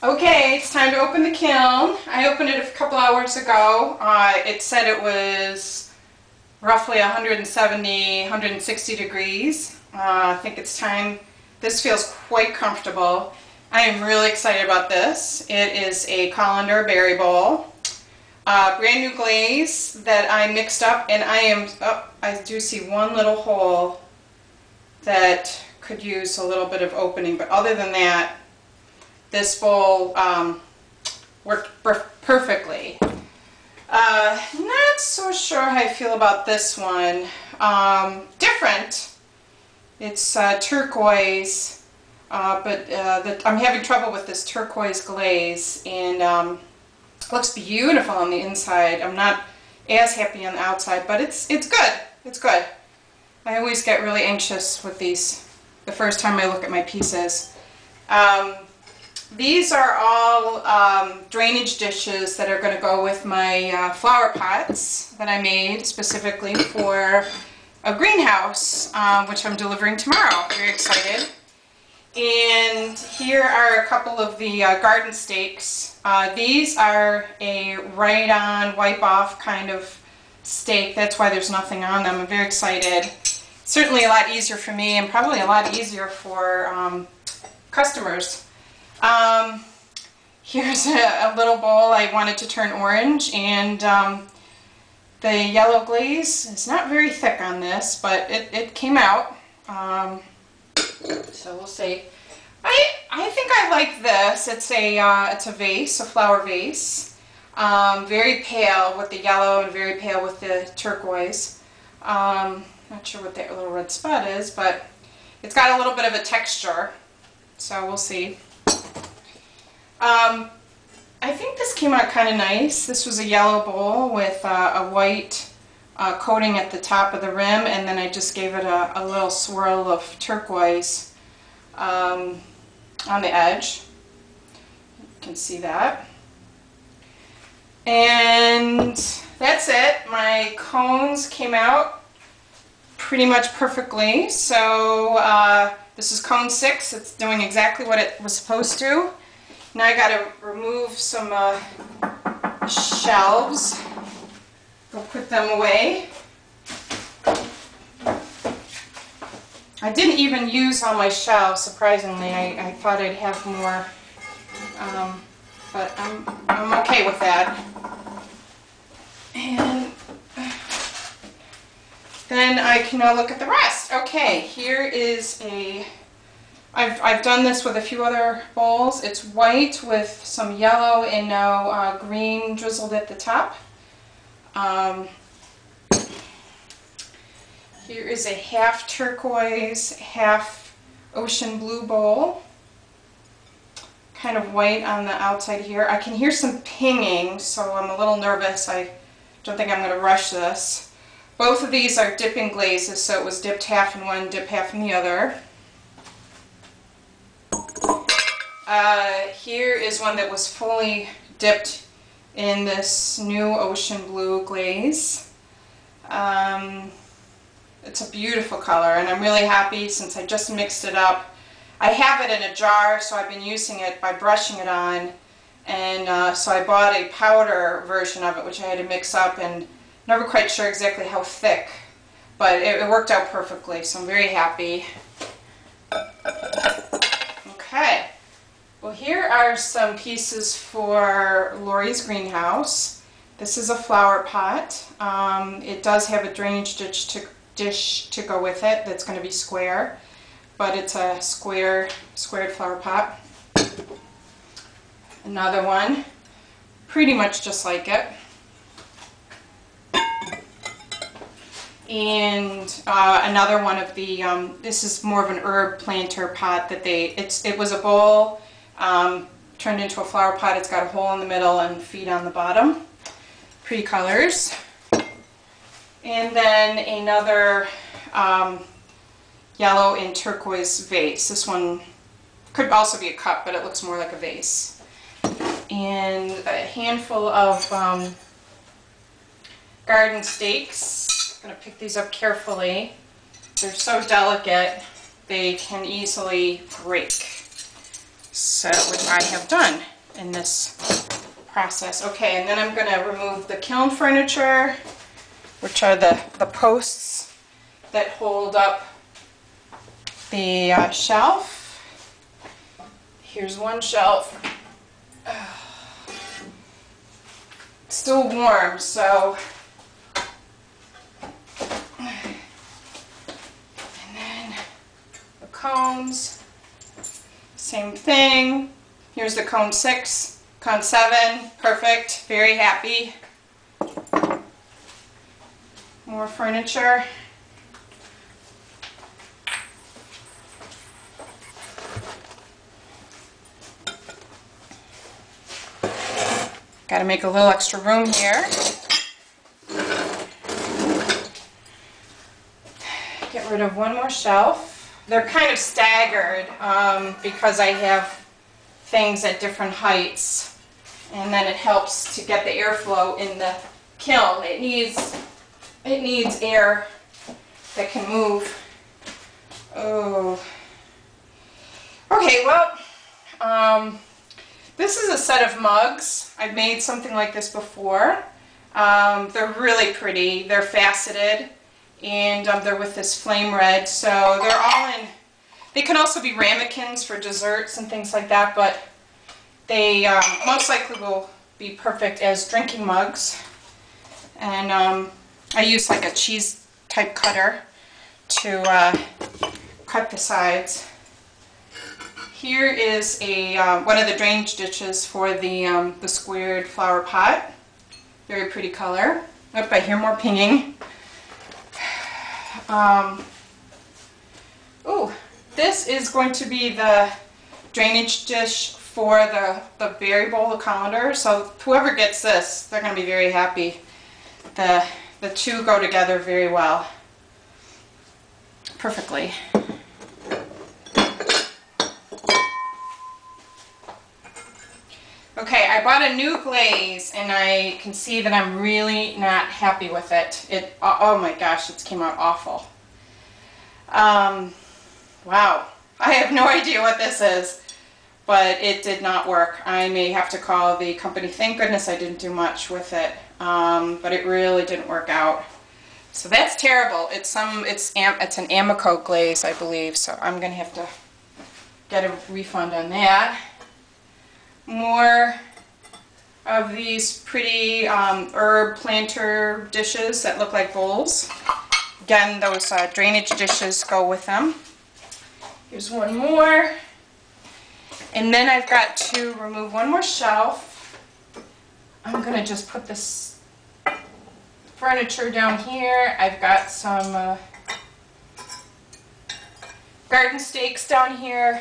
Okay, it's time to open the kiln. I opened it a couple hours ago. It said it was roughly 170, 160 degrees. I think it's time. This feels quite comfortable. I am really excited about this. It is a colander berry bowl. Brand new glaze that I mixed up, and I do see one little hole that could use a little bit of opening, but other than that, this bowl worked perfectly. Not so sure how I feel about this one. Different. It's turquoise, but I'm having trouble with this turquoise glaze, and it looks beautiful on the inside. I'm not as happy on the outside, but it's good. It's good. I always get really anxious with these the first time I look at my pieces. These are all drainage dishes that are going to go with my flower pots that I made specifically for a greenhouse, which I'm delivering tomorrow. Very excited. And here are a couple of the garden stakes. These are a right-on, wipe-off kind of stake. That's why there's nothing on them. I'm very excited. Certainly a lot easier for me, and probably a lot easier for customers. Here's a little bowl I wanted to turn orange, and the yellow glaze is not very thick on this, but it came out. So we'll see. I think I like this. It's a vase, a flower vase. Very pale with the yellow and very pale with the turquoise. Not sure what that little red spot is, but it's got a little bit of a texture. So we'll see. I think this came out kind of nice. This was a yellow bowl with a white coating at the top of the rim, and then I just gave it a little swirl of turquoise on the edge. You can see that. And that's it. My cones came out pretty much perfectly. So this is cone 6. It's doing exactly what it was supposed to. Now I got to remove some shelves. Go put them away. I didn't even use all my shelves, surprisingly. I thought I'd have more, but I'm okay with that. And then I can now look at the rest. Okay, here is I've done this with a few other bowls. It's white with some yellow and now green drizzled at the top. Here is a half turquoise, half ocean blue bowl. Kind of white on the outside here. I can hear some pinging, so I'm a little nervous. I don't think I'm going to rush this. Both of these are dipping glazes, so it was dipped half in one, dipped half in the other. Here is one that was fully dipped in this new ocean blue glaze. It's a beautiful color, and I'm really happy since I just mixed it up. I have it in a jar, so I've been using it by brushing it on, and so I bought a powder version of it, which I had to mix up, and never quite sure exactly how thick, but it worked out perfectly, so I'm very happy. Okay, well, here are some pieces for Lori's greenhouse. This is a flower pot. It does have a drainage dish to go with it that's going to be square, but it's a squared flower pot. Another one, pretty much just like it. And another one of the, this is more of an herb planter pot that it was a bowl turned into a flower pot. It's got a hole in the middle and feet on the bottom. Pretty colors. And then another yellow and turquoise vase. This one could also be a cup, but it looks more like a vase. And a handful of garden stakes. I'm going to pick these up carefully. They're so delicate, they can easily break. So, which I have done. in this process. Okay, and then I'm going to remove the kiln furniture, which are the posts that hold up the shelf. Here's one shelf. It's still warm, so. And then the cones, same thing. Here's the cone 6, cone 7, perfect, very happy. More furniture. Got to make a little extra room here. Get rid of one more shelf. They're kind of staggered because I have things at different heights, and then it helps to get the airflow in the kiln. It needs air that can move. Oh. Okay, well, this is a set of mugs. I've made something like this before. They're really pretty. They're faceted, and they're with this flame red. So they're all in. They can also be ramekins for desserts and things like that, but they most likely will be perfect as drinking mugs. And I use like a cheese type cutter to cut the sides. Here is a one of the drainage dishes for the squared flower pot. Very pretty color. Oh, I hear more pinging. Ooh, this is going to be the drainage dish for the berry bowl, the colander. So whoever gets this, they're going to be very happy. The two go together very well. Perfectly. Okay, I bought a new glaze, and I can see that I'm really not happy with it. Oh my gosh, it came out awful. Wow, I have no idea what this is, but it did not work. I may have to call the company. Thank goodness I didn't do much with it, but it really didn't work out. So that's terrible. It's an Amico glaze, I believe, so I'm going to have to get a refund on that. More of these pretty herb planter dishes that look like bowls. Again, those drainage dishes go with them. Here's one more. And then I've got to remove one more shelf. I'm going to just put this furniture down here. I've got some garden stakes down here.